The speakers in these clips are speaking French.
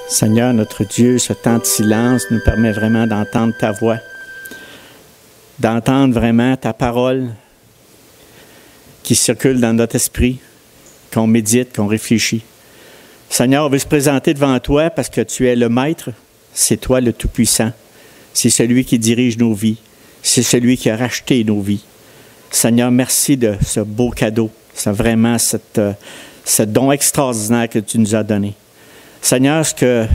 Seigneur, notre Dieu, ce temps de silence nous permet vraiment d'entendre ta voix, d'entendre vraiment ta parole qui circule dans notre esprit, qu'on médite, qu'on réfléchit. Seigneur, on veut se présenter devant toi parce que tu es le Maître, c'est toi le Tout-Puissant, c'est celui qui dirige nos vies, c'est celui qui a racheté nos vies. Seigneur, merci de ce beau cadeau, c'est vraiment ce don extraordinaire que tu nous as donné. Seigneur, ce que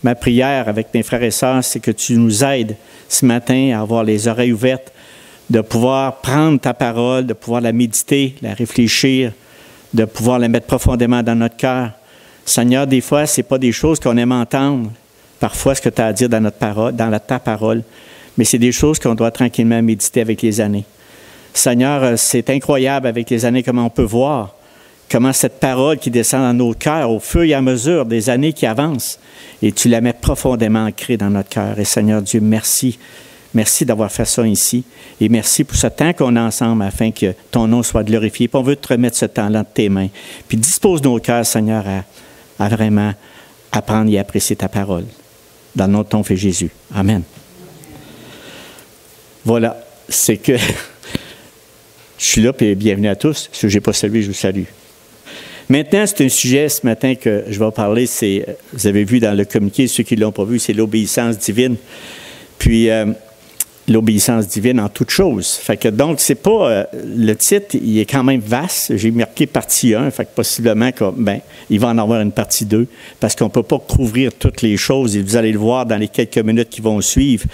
ma prière avec mes frères et sœurs, c'est que tu nous aides ce matin à avoir les oreilles ouvertes, de pouvoir prendre ta parole, de pouvoir la méditer, la réfléchir, de pouvoir la mettre profondément dans notre cœur. Seigneur, des fois, ce n'est pas des choses qu'on aime entendre, parfois ce que tu as à dire dans notre parole, ta parole, mais c'est des choses qu'on doit tranquillement méditer avec les années. Seigneur, c'est incroyable avec les années comment on peut voir comment cette parole qui descend dans nos cœurs au fur et à mesure des années qui avancent, et tu la mets profondément ancrée dans notre cœur. Et Seigneur Dieu, merci. Merci d'avoir fait ça ici. Et merci pour ce temps qu'on a ensemble afin que ton nom soit glorifié. Puis on veut te remettre ce temps-là de tes mains. Puis dispose nos cœurs, Seigneur, à vraiment apprendre et apprécier ta parole. Dans le nom de ton Fils Jésus. Amen. Voilà, c'est que je suis là, puis bienvenue à tous. Si je n'ai pas salué, je vous salue. Maintenant, c'est un sujet ce matin que je vais parler, vous avez vu dans le communiqué, ceux qui ne l'ont pas vu, c'est l'obéissance divine. Puis, l'obéissance divine en toutes choses. Fait que donc, c'est pas, le titre, il est quand même vaste. J'ai marqué partie 1, fait que possiblement, il va en avoir une partie 2, parce qu'on ne peut pas couvrir toutes les choses, et vous allez le voir dans les quelques minutes qui vont suivre,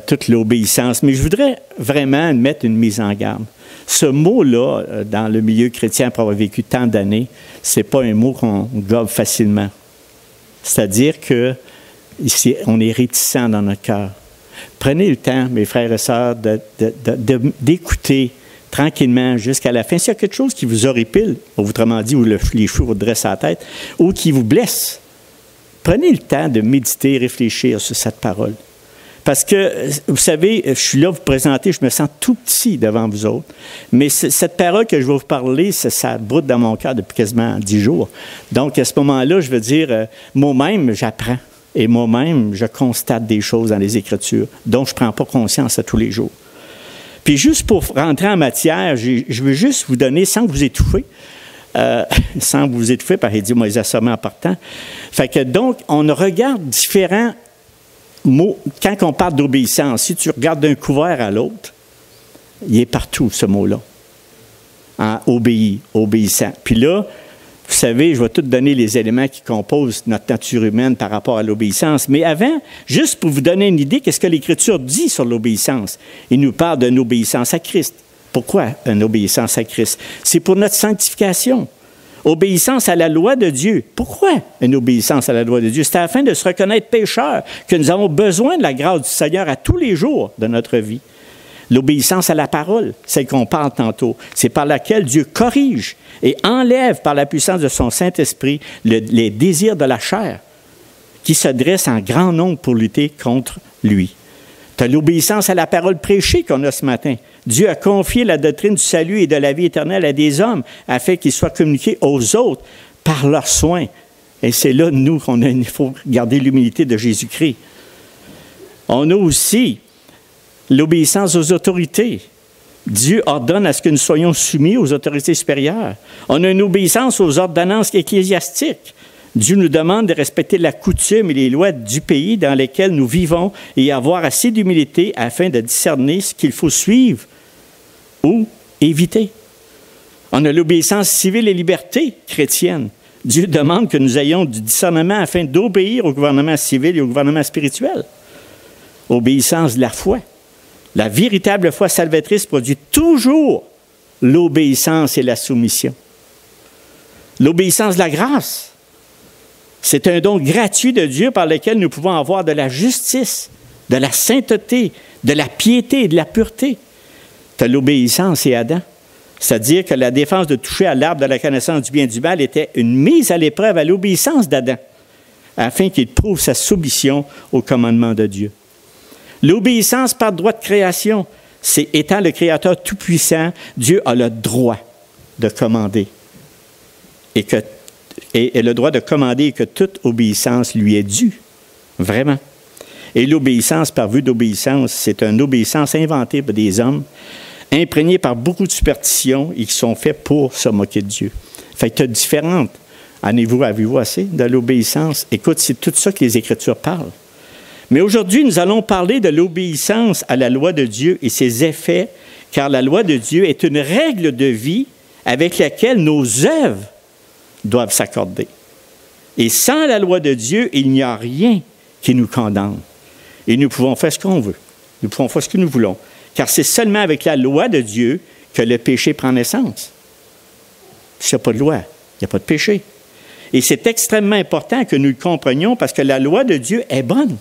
toute l'obéissance. Mais je voudrais vraiment mettre une mise en garde. Ce mot-là, dans le milieu chrétien, pour avoir vécu tant d'années, c'est pas un mot qu'on gobe facilement. C'est-à-dire que ici, on est réticent dans notre cœur. Prenez le temps, mes frères et sœurs, d'écouter tranquillement jusqu'à la fin. S'il y a quelque chose qui vous horripile, autrement dit, où les cheveux vous dressent à la tête, ou qui vous blesse, prenez le temps de méditer, réfléchir sur cette parole. Parce que, vous savez, je suis là vous présenter, je me sens tout petit devant vous autres, mais cette parole que je vais vous parler, ça broute dans mon cœur depuis quasiment 10 jours. Donc, à ce moment-là, je veux dire, moi-même, j'apprends. Et moi-même, je constate des choses dans les Écritures dont je ne prends pas conscience à tous les jours. Puis juste pour rentrer en matière, je veux juste vous donner, sans vous étouffer, parce qu'il dit, moi, les assommés en partant. Fait que donc, on regarde différents mots. Quand on parle d'obéissance, si tu regardes d'un couvert à l'autre, il est partout, ce mot-là. Obéissant. Puis là, vous savez, je vais tout donner les éléments qui composent notre nature humaine par rapport à l'obéissance. Mais avant, juste pour vous donner une idée, qu'est-ce que l'Écriture dit sur l'obéissance? Il nous parle d'une obéissance à Christ. Pourquoi une obéissance à Christ? C'est pour notre sanctification. Obéissance à la loi de Dieu. Pourquoi une obéissance à la loi de Dieu? C'est afin de se reconnaître pécheurs, que nous avons besoin de la grâce du Seigneur à tous les jours de notre vie. L'obéissance à la parole, celle qu'on parle tantôt, c'est par laquelle Dieu corrige et enlève par la puissance de son Saint-Esprit les désirs de la chair qui se dressent en grand nombre pour lutter contre lui. Tu as l'obéissance à la parole prêchée qu'on a ce matin. Dieu a confié la doctrine du salut et de la vie éternelle à des hommes afin qu'ils soient communiqués aux autres par leurs soins. Et c'est là, nous, il faut garder l'humilité de Jésus-Christ. On a aussi l'obéissance aux autorités. Dieu ordonne à ce que nous soyons soumis aux autorités supérieures. On a une obéissance aux ordonnances ecclésiastiques. Dieu nous demande de respecter la coutume et les lois du pays dans lesquels nous vivons et avoir assez d'humilité afin de discerner ce qu'il faut suivre ou éviter. On a l'obéissance civile et liberté chrétienne. Dieu demande que nous ayons du discernement afin d'obéir au gouvernement civil et au gouvernement spirituel. Obéissance de la foi. La véritable foi salvatrice produit toujours l'obéissance et la soumission. L'obéissance de la grâce, c'est un don gratuit de Dieu par lequel nous pouvons avoir de la justice, de la sainteté, de la piété et de la pureté. Tu as l'obéissance et Adam. C'est-à-dire que la défense de toucher à l'arbre de la connaissance du bien et du mal était une mise à l'épreuve à l'obéissance d'Adam, afin qu'il prouve sa soumission au commandement de Dieu. L'obéissance par droit de création, c'est étant le Créateur tout-puissant, Dieu a le droit de commander. Et que et a le droit de commander que toute obéissance lui est due. Vraiment. Et l'obéissance, par vue d'obéissance, c'est une obéissance inventée par des hommes, imprégnée par beaucoup de superstitions et qui sont faits pour se moquer de Dieu. Fait que tu as différentes. Avez-vous assez de l'obéissance? Écoute, c'est tout ça que les Écritures parlent. Mais aujourd'hui, nous allons parler de l'obéissance à la loi de Dieu et ses effets, car la loi de Dieu est une règle de vie avec laquelle nos œuvres doivent s'accorder. Et sans la loi de Dieu, il n'y a rien qui nous condamne. Et nous pouvons faire ce qu'on veut. Nous pouvons faire ce que nous voulons. Car c'est seulement avec la loi de Dieu que le péché prend naissance. S'il n'y a pas de loi, il n'y a pas de péché. Et c'est extrêmement important que nous le comprenions parce que la loi de Dieu est bonne.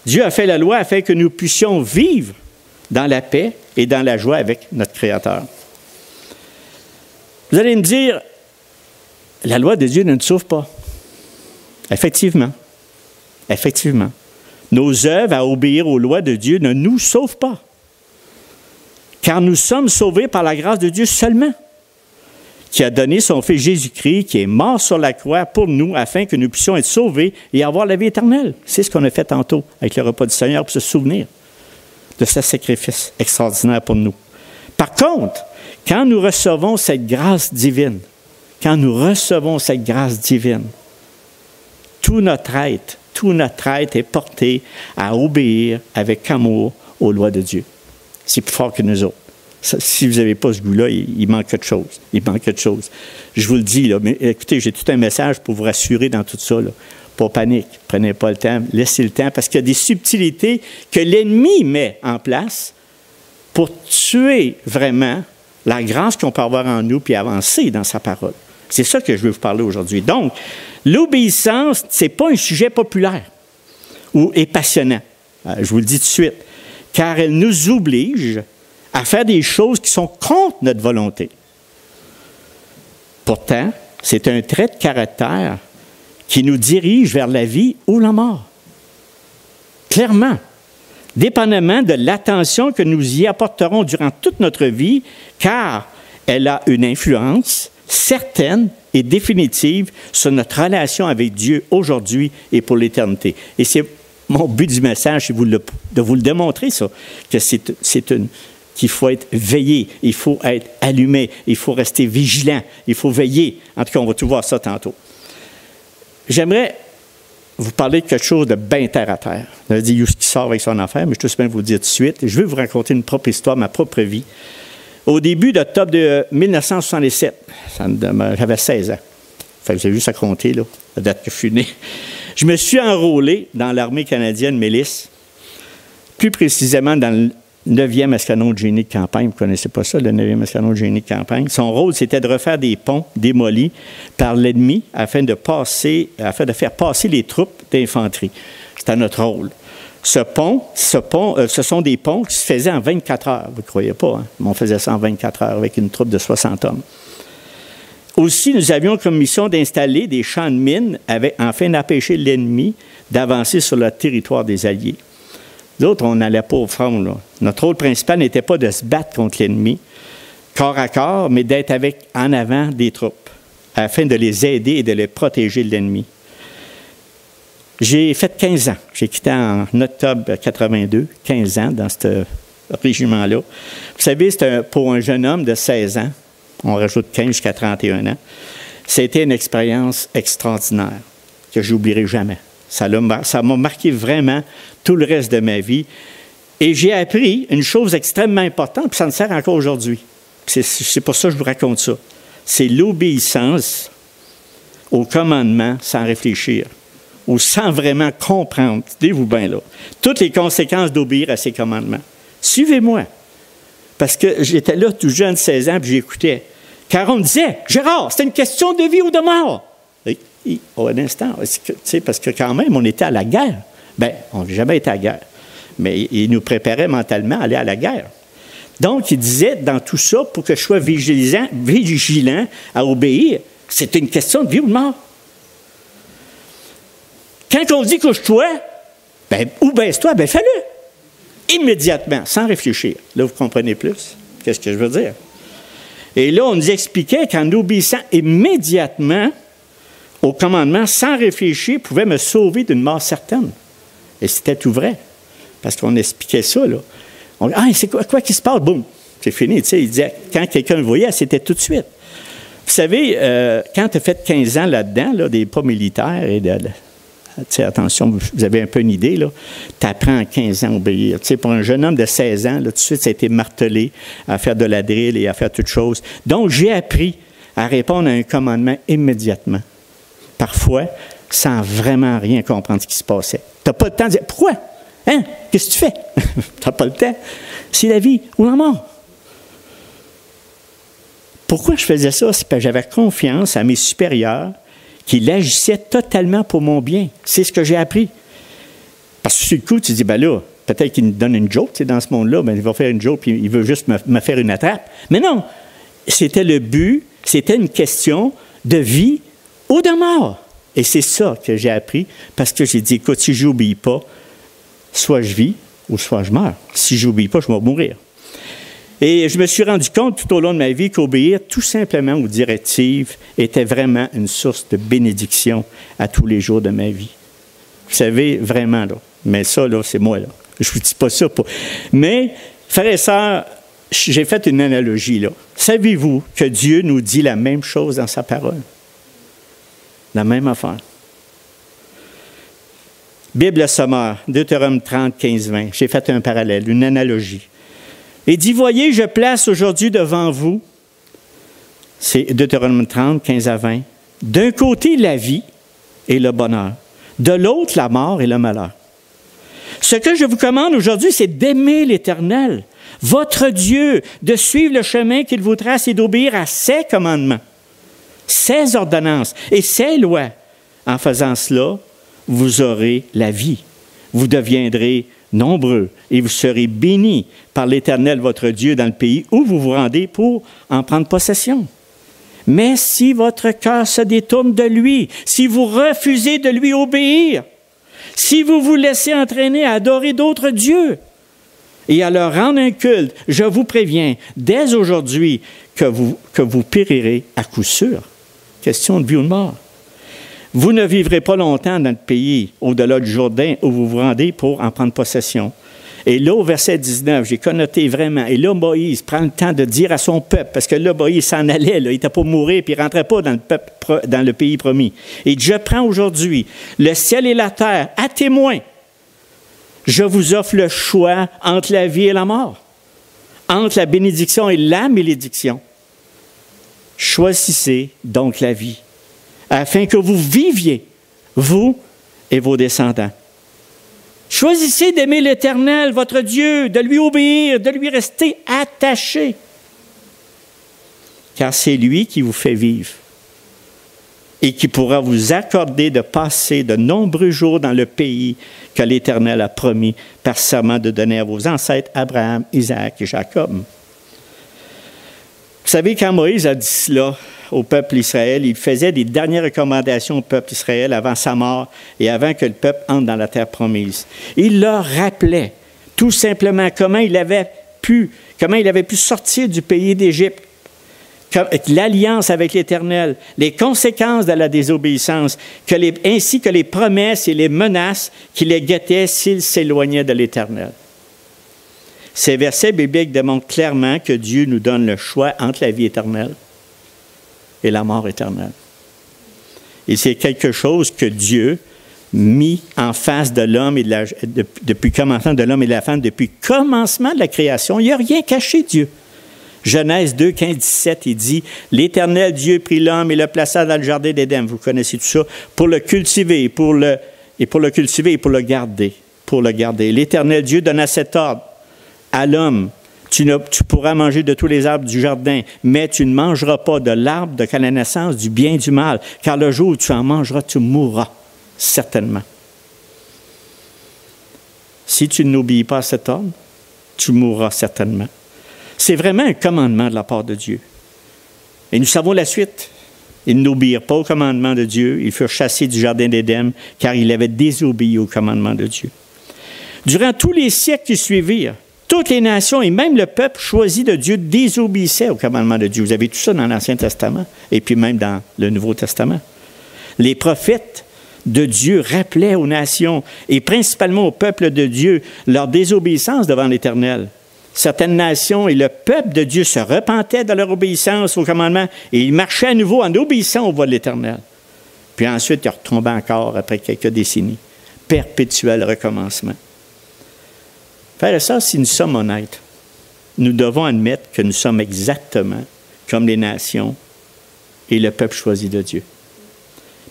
Dieu a fait la loi afin que nous puissions vivre dans la paix et dans la joie avec notre Créateur. Vous allez me dire, la loi de Dieu ne nous sauve pas. Effectivement. Effectivement. Nos œuvres à obéir aux lois de Dieu ne nous sauvent pas. Car nous sommes sauvés par la grâce de Dieu seulement, qui a donné son Fils Jésus-Christ, qui est mort sur la croix pour nous, afin que nous puissions être sauvés et avoir la vie éternelle. C'est ce qu'on a fait tantôt avec le repas du Seigneur pour se souvenir de ce sacrifice extraordinaire pour nous. Par contre, quand nous recevons cette grâce divine, tout notre être est porté à obéir avec amour aux lois de Dieu. C'est plus fort que nous autres. Si vous n'avez pas ce goût-là, il manque quelque chose. Il manque quelque chose. Je vous le dis, là, mais écoutez, j'ai tout un message pour vous rassurer dans tout ça. Là. Pas panique. Prenez pas le temps. Laissez le temps parce qu'il y a des subtilités que l'ennemi met en place pour tuer vraiment la grâce qu'on peut avoir en nous puis avancer dans sa parole. C'est ça que je veux vous parler aujourd'hui. Donc, l'obéissance, ce n'est pas un sujet populaire et passionnant. Je vous le dis tout de suite. Car elle nous oblige à faire des choses qui sont contre notre volonté. Pourtant, c'est un trait de caractère qui nous dirige vers la vie ou la mort. Clairement, dépendamment de l'attention que nous y apporterons durant toute notre vie, car elle a une influence certaine et définitive sur notre relation avec Dieu aujourd'hui et pour l'éternité. Et c'est mon but du message, c'est de vous le démontrer, ça, que qu'il faut être veillé, il faut être allumé, il faut rester vigilant, il faut veiller. En tout cas, on va tout voir ça tantôt. J'aimerais vous parler de quelque chose de bien terre à terre. On a dit qui sort avec son affaire, mais je vais tout vous dire tout de suite. Je vais vous raconter une propre histoire, ma propre vie. Au début d'octobre de 1967, j'avais 16 ans. Fait que j'ai juste à compter, là, la date que je suis né. Je me suis enrôlé dans l'armée canadienne Milice, plus précisément dans le 9e escadron de génie de campagne. Vous ne connaissez pas ça, le 9e escadron de génie de campagne. Son rôle, c'était de refaire des ponts démolis par l'ennemi afin de faire passer les troupes d'infanterie. C'était notre rôle. Ce sont des ponts qui se faisaient en 24 heures. Vous ne croyez pas, hein? Mais on faisait ça en 24 heures avec une troupe de 60 hommes. Aussi, nous avions comme mission d'installer des champs de mines afin d'empêcher l'ennemi d'avancer sur le territoire des Alliés. D'autres, on n'allait pas au front. Là. Notre rôle principal n'était pas de se battre contre l'ennemi, corps à corps, mais d'être en avant des troupes, afin de les aider et de les protéger de l'ennemi. J'ai fait 15 ans. J'ai quitté en octobre 82, 15 ans dans ce régiment-là. Vous savez, pour un jeune homme de 16 ans, on rajoute 15 jusqu'à 31 ans, c'était une expérience extraordinaire que je n'oublierai jamais. Ça m'a marqué vraiment tout le reste de ma vie. Et j'ai appris une chose extrêmement importante, puis ça me sert encore aujourd'hui. C'est pour ça que je vous raconte ça. C'est l'obéissance au commandement sans réfléchir ou sans vraiment comprendre. Dites-vous bien là. Toutes les conséquences d'obéir à ces commandements. Suivez-moi. Parce que j'étais là tout jeune, 16 ans, puis j'écoutais. Car on me disait, Gérard, c'est une question de vie ou de mort. Un instant, parce que quand même, on était à la guerre. Bien, on n'a jamais été à la guerre. Mais il nous préparait mentalement à aller à la guerre. Donc, il disait, dans tout ça, pour que je sois vigilant à obéir, c'est une question de vie ou de mort. Quand on dit couche-toi, ou baisse-toi, fais-le. Immédiatement, sans réfléchir. Là, vous comprenez plus. Qu'est-ce que je veux dire? Et là, on nous expliquait qu'en obéissant immédiatement au commandement, sans réfléchir, pouvait me sauver d'une mort certaine. Et c'était tout vrai, parce qu'on expliquait ça, là. C'est quoi qui se passe? Boum, c'est fini. Tu sais, il disait, quand quelqu'un le voyait, c'était tout de suite. Vous savez, quand tu as fait 15 ans là-dedans, là, des pas militaires, et attention, vous avez un peu une idée, tu apprends à 15 ans à obéir. Tu sais, pour un jeune homme de 16 ans, là, tout de suite, ça a été martelé à faire de la drill et à faire toutes choses. Donc, j'ai appris à répondre à un commandement immédiatement. Parfois, sans vraiment rien comprendre ce qui se passait. Tu n'as pas le temps de dire, pourquoi? Hein? Qu'est-ce que tu fais? Tu n'as pas le temps. C'est la vie ou la mort. Pourquoi je faisais ça? C'est parce que j'avais confiance à mes supérieurs qu'il agissait totalement pour mon bien. C'est ce que j'ai appris. Parce que sur le coup, tu te dis, ben là, peut-être qu'il me donne une joke, tu sais, dans ce monde-là, ben, il va faire une joke, puis il veut juste me faire une attrape. Mais non, c'était le but, c'était une question de vie ou de mort. Et c'est ça que j'ai appris, parce que j'ai dit, écoute, si je n'obéis pas, soit je vis ou soit je meurs. Si je n'obéis pas, je vais mourir. Et je me suis rendu compte tout au long de ma vie qu'obéir tout simplement aux directives était vraiment une source de bénédiction à tous les jours de ma vie. Vous savez, vraiment, là. Mais ça, là, c'est moi, là. Je ne vous dis pas ça pour... Mais, frères et sœurs, j'ai fait une analogie, là. Savez-vous que Dieu nous dit la même chose dans sa parole? La même affaire. Bible sommaire, Deutéronome 30, 15, 20. J'ai fait un parallèle, une analogie. Et dit, voyez, je place aujourd'hui devant vous, c'est Deutéronome 30, 15 à 20, d'un côté la vie et le bonheur, de l'autre la mort et le malheur. Ce que je vous commande aujourd'hui, c'est d'aimer l'Éternel, votre Dieu, de suivre le chemin qu'il vous trace et d'obéir à ses commandements, ses ordonnances et ses lois. En faisant cela, vous aurez la vie. Vous deviendrez nombreux et vous serez bénis par l'Éternel, votre Dieu, dans le pays où vous vous rendez pour en prendre possession. Mais si votre cœur se détourne de lui, si vous refusez de lui obéir, si vous vous laissez entraîner à adorer d'autres dieux et à leur rendre un culte, je vous préviens dès aujourd'hui que vous périrez à coup sûr. Question de vie ou de mort. Vous ne vivrez pas longtemps dans le pays au-delà du Jourdain où vous vous rendez pour en prendre possession. Et là, au verset 19, j'ai connoté vraiment. Et là, Moïse prend le temps de dire à son peuple, parce que là, Moïse s'en allait, là, il n'était pas mourir, puis il ne rentrait pas dans le pays promis. Et je prends aujourd'hui le ciel et la terre à témoin. Je vous offre le choix entre la vie et la mort, entre la bénédiction et la malédiction. Choisissez donc la vie, afin que vous viviez, vous et vos descendants. Choisissez d'aimer l'Éternel, votre Dieu, de lui obéir, de lui rester attaché, car c'est lui qui vous fait vivre et qui pourra vous accorder de passer de nombreux jours dans le pays que l'Éternel a promis par serment de donner à vos ancêtres Abraham, Isaac et Jacob. Vous savez, quand Moïse a dit cela au peuple d'Israël, il faisait des dernières recommandations au peuple d'Israël avant sa mort et avant que le peuple entre dans la terre promise. Il leur rappelait tout simplement comment il avait pu sortir du pays d'Égypte, l'alliance avec l'Éternel, les conséquences de la désobéissance, ainsi que les promesses et les menaces qui les guettaient s'ils s'éloignaient de l'Éternel. Ces versets bibliques démontrent clairement que Dieu nous donne le choix entre la vie éternelle et la mort éternelle. Et c'est quelque chose que Dieu mis en face de l'homme et depuis le commencement de l'homme et de la femme, depuis le commencement de la création. Il n'y a rien caché, Dieu. Genèse 2, 15, 17, il dit « L'Éternel Dieu prit l'homme et le plaça dans le jardin d'Éden. » Vous connaissez tout ça. Pour le cultiver, pour le garder. Pour le garder. L'Éternel Dieu donna cet ordre à l'homme. Tu pourras manger de tous les arbres du jardin, mais tu ne mangeras pas de l'arbre de la naissance du bien et du mal, car le jour où tu en mangeras, tu mourras, certainement. Si tu n'obéis pas à cet ordre, tu mourras certainement. C'est vraiment un commandement de la part de Dieu. Et nous savons la suite. Ils n'obéirent pas au commandement de Dieu. Ils furent chassés du jardin d'Éden, car ils avaient désobéi au commandement de Dieu. Durant tous les siècles qui suivirent, Toutes les nations et même le peuple choisi de Dieu désobéissaient au commandement de Dieu. Vous avez tout ça dans l'Ancien Testament et puis même dans le Nouveau Testament. Les prophètes de Dieu rappelaient aux nations et principalement au peuple de Dieu leur désobéissance devant l'Éternel. Certaines nations et le peuple de Dieu se repentaient de leur obéissance au commandement et ils marchaient à nouveau en obéissant aux voies de l'Éternel. Puis ensuite, ils retombaient encore après quelques décennies. Perpétuel recommencement. Frères et sœurs, si nous sommes honnêtes, nous devons admettre que nous sommes exactement comme les nations et le peuple choisi de Dieu.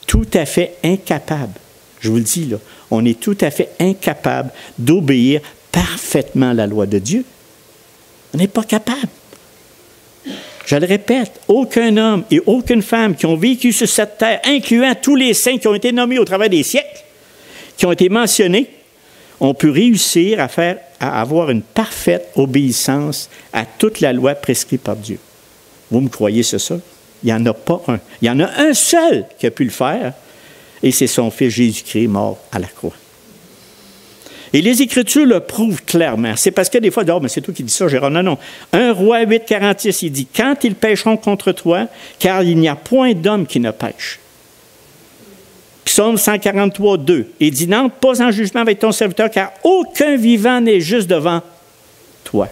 Tout à fait incapables, je vous le dis là, on est tout à fait incapables d'obéir parfaitement à la loi de Dieu. On n'est pas capable. Je le répète, aucun homme et aucune femme qui ont vécu sur cette terre, incluant tous les saints qui ont été nommés au travers des siècles, qui ont été mentionnés, ont pu réussir à avoir une parfaite obéissance à toute la loi prescrite par Dieu. Vous me croyez c'est ça? Il n'y en a pas un. Il y en a un seul qui a pu le faire, et c'est son Fils Jésus-Christ mort à la croix. Et les Écritures le prouvent clairement. C'est parce que des fois, mais c'est toi qui dis ça, Gérard. Non, non. 1 Roi 8, 46, il dit, « Quand ils pécheront contre toi, car il n'y a point d'homme qui ne pêche. » Psaume 143, 2. Il dit, « N'entre pas en jugement avec ton serviteur, car aucun vivant n'est juste devant toi. »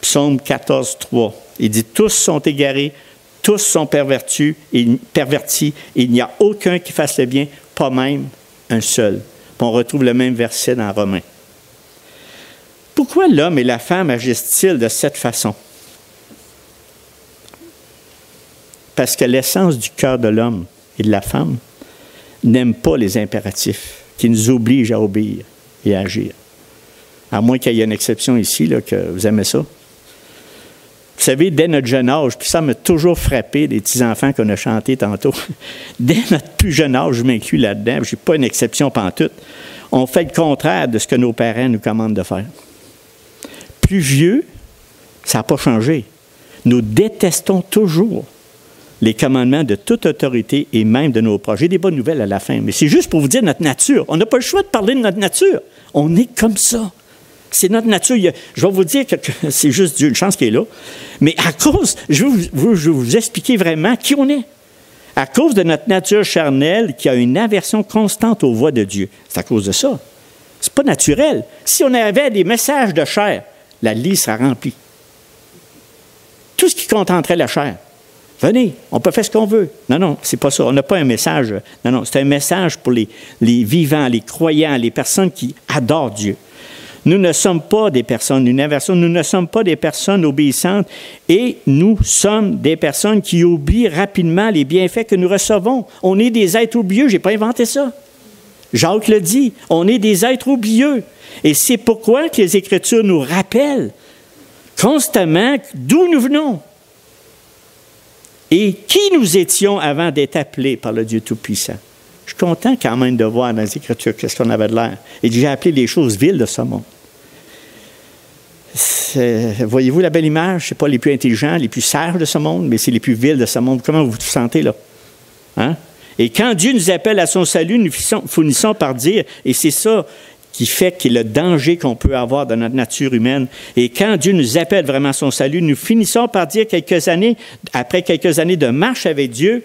Psaume 14, 3. Il dit, « Tous sont égarés, tous sont pervertis, il n'y a aucun qui fasse le bien, pas même un seul. » On retrouve le même verset dans Romains. Pourquoi l'homme et la femme agissent-ils de cette façon? Parce que l'essence du cœur de l'homme et de la femme n'aime pas les impératifs qui nous obligent à obéir et à agir. À moins qu'il y ait une exception ici, là, que vous aimez ça. Vous savez, dès notre jeune âge, puis ça m'a toujours frappé, les petits-enfants qu'on a chantés tantôt, dès notre plus jeune âge, je m'inclus là-dedans, je ne suis pas une exception pantoute, on fait le contraire de ce que nos parents nous commandent de faire. Plus vieux, ça n'a pas changé. Nous détestons toujours les commandements de toute autorité et même de nos proches. J'ai des bonnes nouvelles à la fin, mais c'est juste pour vous dire notre nature. On n'a pas le choix de parler de notre nature. On est comme ça. C'est notre nature. Je vais vous dire que c'est juste Dieu, une chance qu'il est là. Mais à cause, je vais vous expliquer vraiment qui on est. À cause de notre nature charnelle qui a une aversion constante aux voies de Dieu. C'est à cause de ça. C'est pas naturel. Si on avait des messages de chair, la liste sera remplie. Tout ce qui contenterait la chair. Venez, on peut faire ce qu'on veut. Non, non, c'est pas ça. On n'a pas un message. Non, non, c'est un message pour les vivants, les croyants, les personnes qui adorent Dieu. Nous ne sommes pas des personnes d'une inversion, nous ne sommes pas des personnes obéissantes et nous sommes des personnes qui oublient rapidement les bienfaits que nous recevons. On est des êtres oublieux, je n'ai pas inventé ça. Jacques le dit, on est des êtres oublieux. Et c'est pourquoi que les Écritures nous rappellent constamment d'où nous venons et qui nous étions avant d'être appelés par le Dieu Tout-Puissant. Je suis content quand même de voir dans les Écritures qu'est-ce qu'on avait de l'air. Et j'ai appelé les choses viles de ce monde. Voyez-vous la belle image? Ce n'est pas les plus intelligents, les plus sages de ce monde, mais c'est les plus vils de ce monde. Comment vous vous sentez là? Hein? Et quand Dieu nous appelle à son salut, nous finissons par dire, et c'est ça qui fait qu'il y a le danger qu'on peut avoir dans notre nature humaine. Et quand Dieu nous appelle vraiment à son salut, nous finissons par dire après quelques années de marche avec Dieu,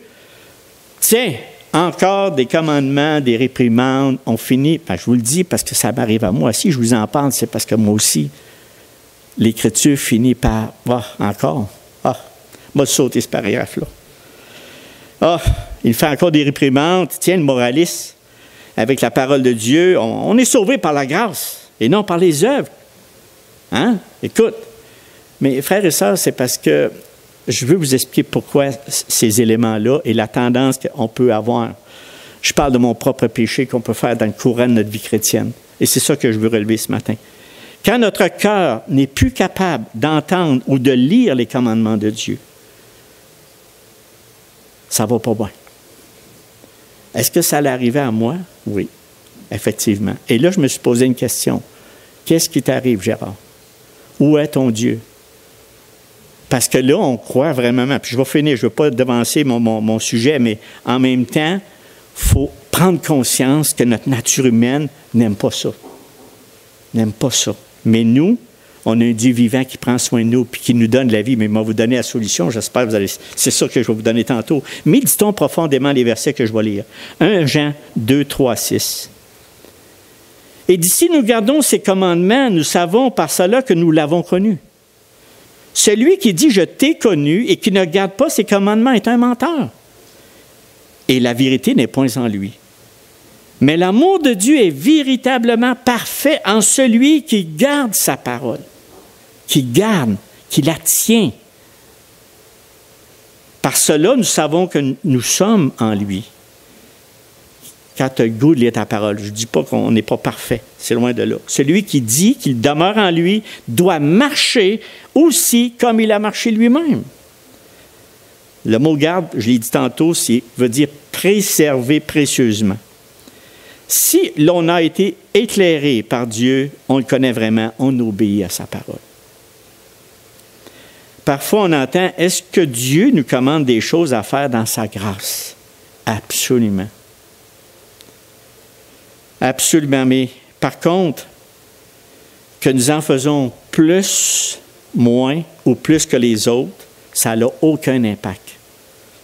tiens, encore des commandements, des réprimandes, on finit, je vous le dis parce que ça m'arrive à moi, si je vous en parle, c'est parce que moi aussi, l'Écriture finit par, moi sauter ce paragraphe-là. Il fait encore des réprimandes, tiens, le moraliste, avec la parole de Dieu, on est sauvé par la grâce et non par les œuvres. Hein? Écoute, mais frères et sœurs, c'est parce que je veux vous expliquer pourquoi ces éléments-là et la tendance qu'on peut avoir. Je parle de mon propre péché qu'on peut faire dans le courant de notre vie chrétienne. Et c'est ça que je veux relever ce matin. Quand notre cœur n'est plus capable d'entendre ou de lire les commandements de Dieu, ça ne va pas bien. Est-ce que ça allait arriver à moi? Oui, effectivement. Et là, je me suis posé une question. Qu'est-ce qui t'arrive, Gérard? Où est ton Dieu? Parce que là, on croit vraiment, puis je vais finir, je ne veux pas devancer mon sujet, mais en même temps, il faut prendre conscience que notre nature humaine n'aime pas ça. N'aime pas ça. Mais nous, on a un Dieu vivant qui prend soin de nous puis qui nous donne la vie. Mais il va vous donner la solution, j'espère que vous allez... C'est ça que je vais vous donner tantôt. Méditons profondément les versets que je vais lire. 1 Jean 2, 3, 6. « Et d'ici nous gardons ses commandements, nous savons par cela que nous l'avons connu. Celui qui dit « Je t'ai connu » et qui ne garde pas ses commandements est un menteur. Et la vérité n'est point en lui. Mais l'amour de Dieu est véritablement parfait en celui qui garde sa parole, qui garde, qui la tient. Par cela, nous savons que nous sommes en lui. Quand tu as le goût de lire ta parole, je ne dis pas qu'on n'est pas parfait, c'est loin de là. Celui qui dit qu'il demeure en lui doit marcher aussi comme il a marché lui-même. Le mot « garde », je l'ai dit tantôt, veut dire « préserver précieusement ». Si l'on a été éclairé par Dieu, on le connaît vraiment, on obéit à sa parole. Parfois, on entend, est-ce que Dieu nous commande des choses à faire dans sa grâce? Absolument. Absolument. Mais par contre, que nous en faisons plus, moins ou plus que les autres, ça n'a aucun impact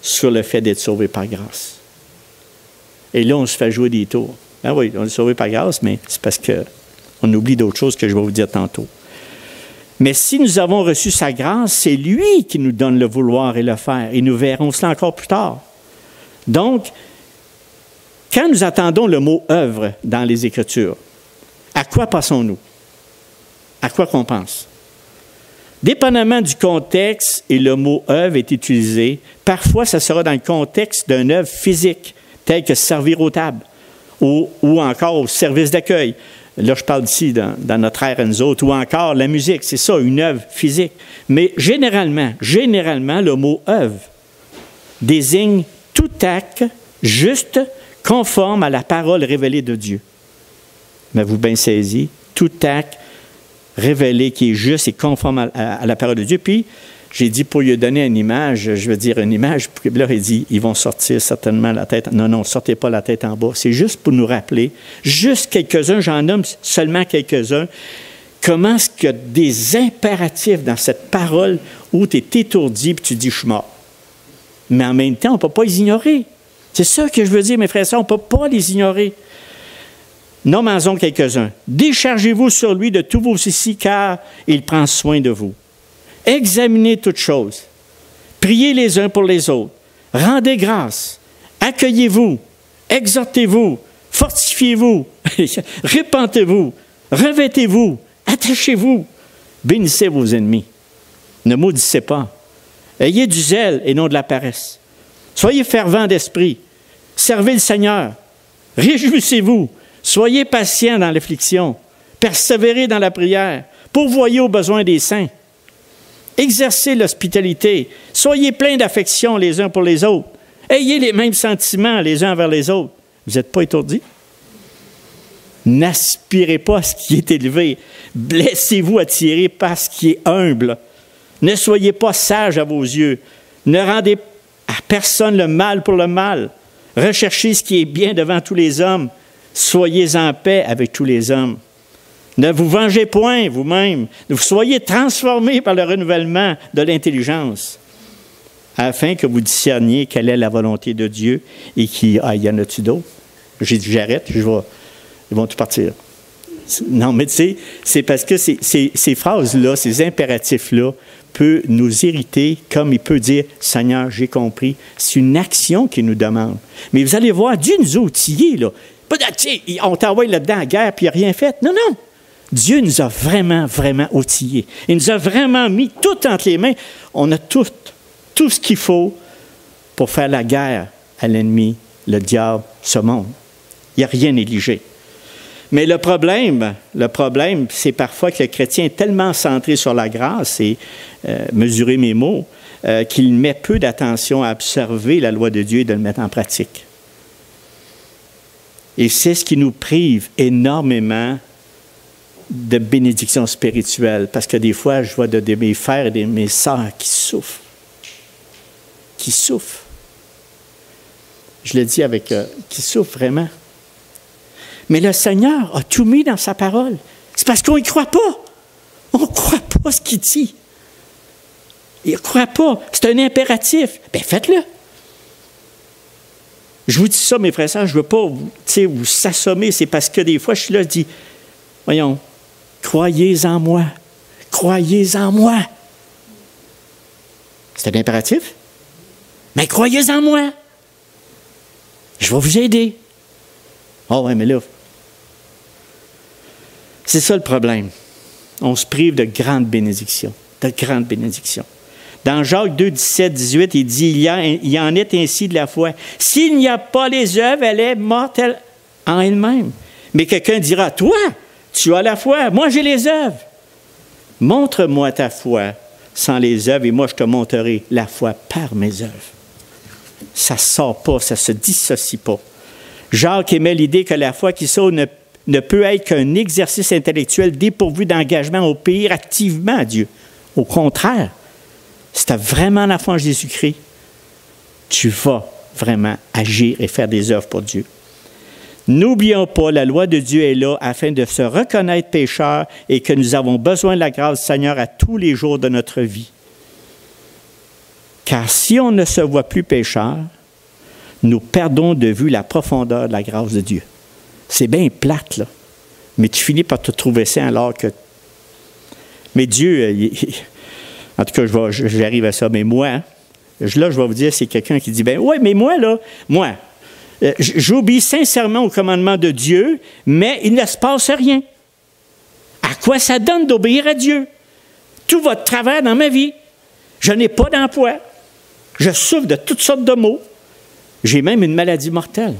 sur le fait d'être sauvé par grâce. Et là, on se fait jouer des tours. Ben oui, on est sauvé par grâce, mais c'est parce qu'on oublie d'autres choses que je vais vous dire tantôt. Mais si nous avons reçu sa grâce, c'est lui qui nous donne le vouloir et le faire. Et nous verrons cela encore plus tard. Donc, quand nous attendons le mot « œuvre » dans les Écritures, à quoi passons-nous? À quoi qu'on pense? Dépendamment du contexte et le mot « œuvre » est utilisé, parfois ça sera dans le contexte d'une œuvre physique, telle que servir aux tables, ou encore au service d'accueil. Là, je parle d'ici, dans notre ère, nous autres, ou encore la musique, c'est ça, une œuvre physique. Mais généralement, le mot « œuvre » désigne tout acte juste, conforme à la parole révélée de Dieu. Mais vous bien saisi, tout acte révélé qui est juste et conforme à la parole de Dieu. Puis, j'ai dit, pour lui donner une image, je veux dire une image, puis là, il dit, ils vont sortir certainement la tête. Non, sortez pas la tête en bas. C'est juste pour nous rappeler, juste quelques-uns, j'en nomme seulement quelques-uns, comment est-ce qu'il y a des impératifs dans cette parole où tu es étourdi puis tu dis, je suis mort. Mais en même temps, on ne peut pas les ignorer. C'est ça que je veux dire, mes frères et sœurs, on ne peut pas les ignorer. Nommons-en quelques-uns. Déchargez-vous sur lui de tous vos soucis, car il prend soin de vous. Examinez toutes choses. Priez les uns pour les autres. Rendez grâce. Accueillez-vous. Exhortez-vous. Fortifiez-vous. Répentez-vous. Revêtez-vous. Attachez-vous. Bénissez vos ennemis. Ne maudissez pas. Ayez du zèle et non de la paresse. Soyez fervents d'esprit. Servez le Seigneur. Réjouissez-vous. Soyez patients dans l'affliction. Persévérez dans la prière. Pourvoyez aux besoins des saints. Exercez l'hospitalité. Soyez pleins d'affection les uns pour les autres. Ayez les mêmes sentiments les uns envers les autres. Vous n'êtes pas étourdis? N'aspirez pas à ce qui est élevé. Laissez-vous attirer par ce qui est humble. Ne soyez pas sages à vos yeux. Ne rendez à personne le mal pour le mal. Recherchez ce qui est bien devant tous les hommes. Soyez en paix avec tous les hommes. Ne vous vengez point vous-même. Vous soyez transformés par le renouvellement de l'intelligence, afin que vous discerniez quelle est la volonté de Dieu et qui... Ah, y en a-tu d'autres? J'ai dit, j'arrête, ils vont tout partir. Non, mais tu sais, c'est parce que ces phrases-là, ces impératifs-là, peuvent nous irriter, comme il peut dire, « Seigneur, j'ai compris ». C'est une action qu'il nous demande. Mais vous allez voir, Dieu nous a outillés, là. Pas de, on t'envoie là-dedans à la guerre, puis il n'a rien fait. Non, non. Dieu nous a vraiment, vraiment outillés. Il nous a vraiment mis tout entre les mains. On a tout ce qu'il faut pour faire la guerre à l'ennemi, le diable, ce monde. Il n'y a rien négligé. Mais le problème, c'est parfois que le chrétien est tellement centré sur la grâce, et mesurer mes mots, qu'il met peu d'attention à observer la loi de Dieu et de le mettre en pratique. Et c'est ce qui nous prive énormément de bénédictions spirituelles, parce que des fois, je vois de mes frères et de mes sœurs qui souffrent. Je le dis qui souffrent vraiment. Mais le Seigneur a tout mis dans sa parole. C'est parce qu'on n'y croit pas. On ne croit pas ce qu'il dit. Il ne croit pas. C'est un impératif. Bien, faites-le. Je vous dis ça, mes frères et sœurs, je ne veux pas vous assommer. C'est parce que des fois, je suis là, je dis, voyons, croyez en moi. Croyez en moi. C'est un impératif? Mais croyez en moi. Je vais vous aider. Oh, ouais, mais là, c'est ça le problème. On se prive de grandes bénédictions. De grandes bénédictions. Dans Jacques 2, 17, 18, il dit, il y en est ainsi de la foi. S'il n'y a pas les œuvres, elle est morte en elle-même. Mais quelqu'un dira, toi, tu as la foi, moi j'ai les œuvres. Montre-moi ta foi sans les œuvres et moi je te montrerai la foi par mes œuvres. Ça ne sort pas, ça ne se dissocie pas. Jacques émet l'idée que la foi qui sauve ne peut être qu'un exercice intellectuel dépourvu d'engagement à obéir activement à Dieu. Au contraire, si tu as vraiment la foi en Jésus-Christ, tu vas vraiment agir et faire des œuvres pour Dieu. N'oublions pas, la loi de Dieu est là afin de se reconnaître pécheurs et que nous avons besoin de la grâce du Seigneur à tous les jours de notre vie. Car si on ne se voit plus pécheur, nous perdons de vue la profondeur de la grâce de Dieu. C'est bien plate, là. Mais tu finis par te trouver ça alors que... Mais Dieu, en tout cas, j'arrive à ça, mais moi, là, je vais vous dire, c'est quelqu'un qui dit, ben oui, mais moi, j'obéis sincèrement au commandement de Dieu, mais il ne se passe rien. À quoi ça donne d'obéir à Dieu? Tout va de travers dans ma vie. Je n'ai pas d'emploi. Je souffre de toutes sortes de maux. J'ai même une maladie mortelle.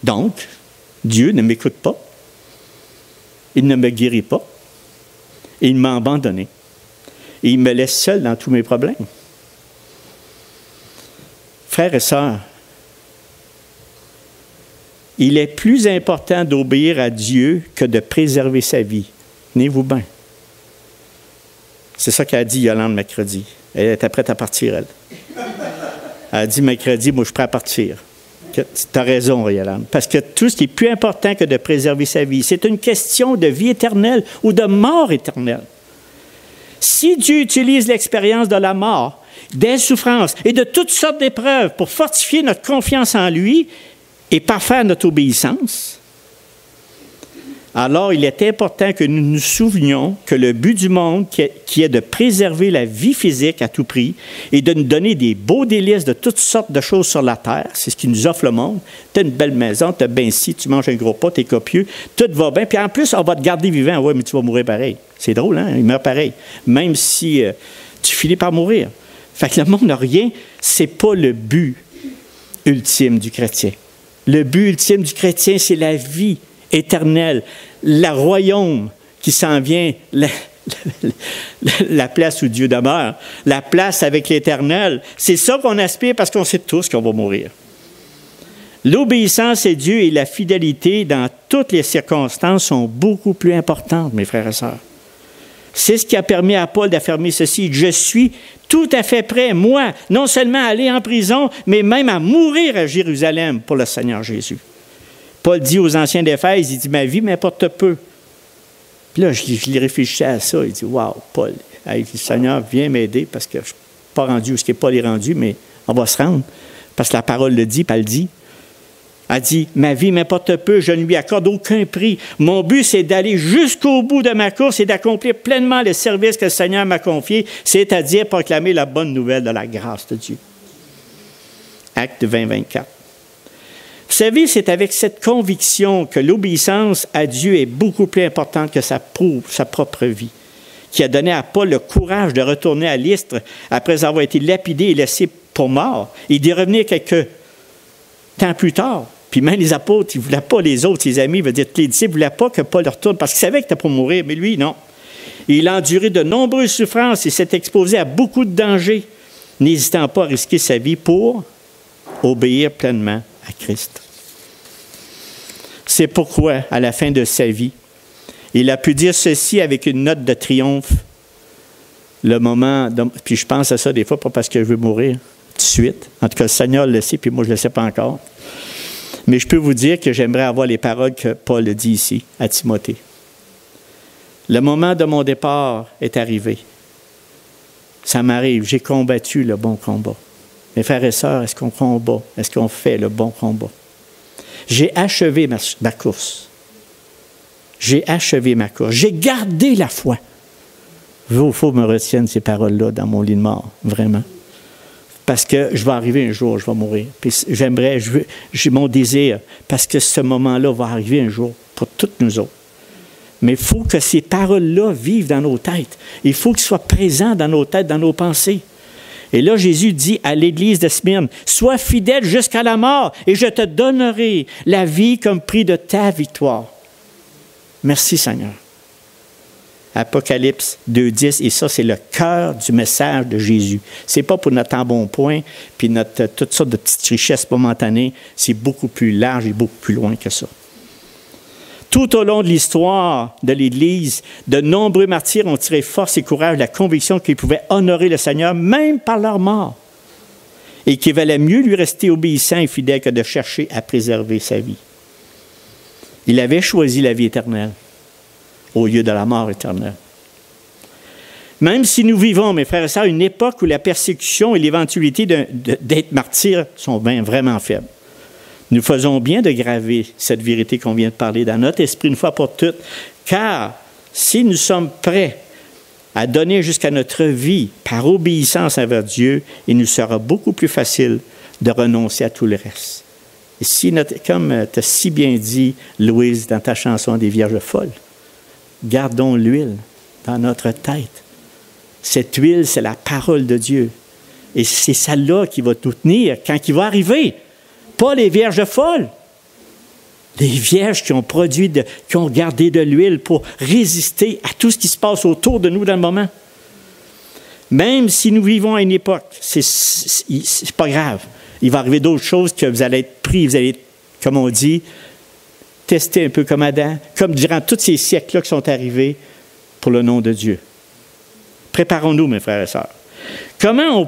Donc, Dieu ne m'écoute pas. Il ne me guérit pas. Et il m'a abandonné. Et il me laisse seul dans tous mes problèmes. Frères et sœurs, il est plus important d'obéir à Dieu que de préserver sa vie. Tenez-vous bien. C'est ça qu'a dit Yolande mercredi. Elle était prête à partir, elle. Elle a dit mercredi, moi je suis prêt à partir. Tu as raison, Yolande. Parce que tout ce qui est plus important que de préserver sa vie, c'est une question de vie éternelle ou de mort éternelle. Si Dieu utilise l'expérience de la mort, des souffrances et de toutes sortes d'épreuves pour fortifier notre confiance en lui et parfaire notre obéissance, alors il est important que nous nous souvenions que le but du monde, qui est de préserver la vie physique à tout prix et de nous donner des beaux délices de toutes sortes de choses sur la terre, c'est ce qui nous offre le monde. Tu as une belle maison, tu as bien ci, tu manges un gros pot, tu es copieux, tout va bien, puis en plus, on va te garder vivant. Oui, mais tu vas mourir pareil. C'est drôle, hein? Il meurt pareil, même si tu finis par mourir. Fait que le monde n'a rien, c'est pas le but ultime du chrétien. Le but ultime du chrétien, c'est la vie éternelle, le royaume qui s'en vient, la place où Dieu demeure, la place avec l'Éternel. C'est ça qu'on aspire parce qu'on sait tous qu'on va mourir. L'obéissance à Dieu et la fidélité dans toutes les circonstances sont beaucoup plus importantes, mes frères et sœurs. C'est ce qui a permis à Paul d'affirmer ceci. Je suis tout à fait prêt, moi, non seulement à aller en prison, mais même à mourir à Jérusalem pour le Seigneur Jésus. Paul dit aux anciens d'Éphèse, il dit, ma vie m'importe peu. Puis là, je réfléchissais à ça. Il dit, wow, Paul, hey, le Seigneur, viens m'aider parce que je ne suis pas rendu où ce qui n'est pas les rendus, mais on va se rendre. Parce que la parole le dit, puis elle dit. Elle dit, ma vie m'importe peu, je ne lui accorde aucun prix. Mon but, c'est d'aller jusqu'au bout de ma course et d'accomplir pleinement le service que le Seigneur m'a confié, c'est-à-dire proclamer la bonne nouvelle de la grâce de Dieu. Acte 20, 24. Vous savez, c'est avec cette conviction que l'obéissance à Dieu est beaucoup plus importante que sa propre vie, qui a donné à Paul le courage de retourner à Lystre après avoir été lapidé et laissé pour mort, et d'y revenir quelques temps plus tard. Puis même les apôtres, ils ne voulaient pas, les autres, ses amis, veut dire les disciples, ne voulaient pas que Paul retourne parce qu'ils savaient qu'il était pour mourir, mais lui, non. Et il a enduré de nombreuses souffrances et s'est exposé à beaucoup de dangers, n'hésitant pas à risquer sa vie pour obéir pleinement à Christ. C'est pourquoi, à la fin de sa vie, il a pu dire ceci avec une note de triomphe. Le moment, puis je pense à ça des fois, pas parce que je veux mourir tout de suite. En tout cas, le Seigneur le sait, puis moi, je ne le sais pas encore. Mais je peux vous dire que j'aimerais avoir les paroles que Paul dit ici à Timothée. Le moment de mon départ est arrivé. Ça m'arrive, j'ai combattu le bon combat. Mes frères et sœurs, est-ce qu'on combat? Est-ce qu'on fait le bon combat? J'ai achevé ma course. J'ai achevé ma course. J'ai gardé la foi. Il faut me retiennent ces paroles-là dans mon lit de mort, vraiment. Parce que je vais arriver un jour, je vais mourir. Puis j'ai mon désir, parce que ce moment-là va arriver un jour pour toutes nous autres. Mais il faut que ces paroles-là vivent dans nos têtes. Il faut qu'ils soient présents dans nos têtes, dans nos pensées. Et là, Jésus dit à l'Église de Smyrne, « Sois fidèle jusqu'à la mort, et je te donnerai la vie comme prix de ta victoire. » Merci, Seigneur. Apocalypse 2.10, et ça, c'est le cœur du message de Jésus. Ce n'est pas pour notre embonpoint, puis toutes sortes de petites richesses momentanées. C'est beaucoup plus large et beaucoup plus loin que ça. Tout au long de l'histoire de l'Église, de nombreux martyrs ont tiré force et courage de la conviction qu'ils pouvaient honorer le Seigneur, même par leur mort, et qu'il valait mieux lui rester obéissant et fidèle que de chercher à préserver sa vie. Il avait choisi la vie éternelle au lieu de la mort éternelle. Même si nous vivons, mes frères et sœurs, une époque où la persécution et l'éventualité d'être martyr sont vraiment faibles, nous faisons bien de graver cette vérité qu'on vient de parler dans notre esprit une fois pour toutes, car si nous sommes prêts à donner jusqu'à notre vie par obéissance envers Dieu, il nous sera beaucoup plus facile de renoncer à tout le reste. Et si comme tu as si bien dit, Louise, dans ta chanson des Vierges folles, gardons l'huile dans notre tête. Cette huile, c'est la parole de Dieu. Et c'est celle-là qui va nous tenir quand il va arriver. Pas les vierges folles. Les vierges qui ont qui ont gardé de l'huile pour résister à tout ce qui se passe autour de nous dans le moment. Même si nous vivons à une époque, c'est pas grave. Il va arriver d'autres choses que vous allez être pris, vous allez être, comme on dit, testé un peu comme Adam, comme durant tous ces siècles-là qui sont arrivés pour le nom de Dieu. Préparons-nous, mes frères et sœurs. Comment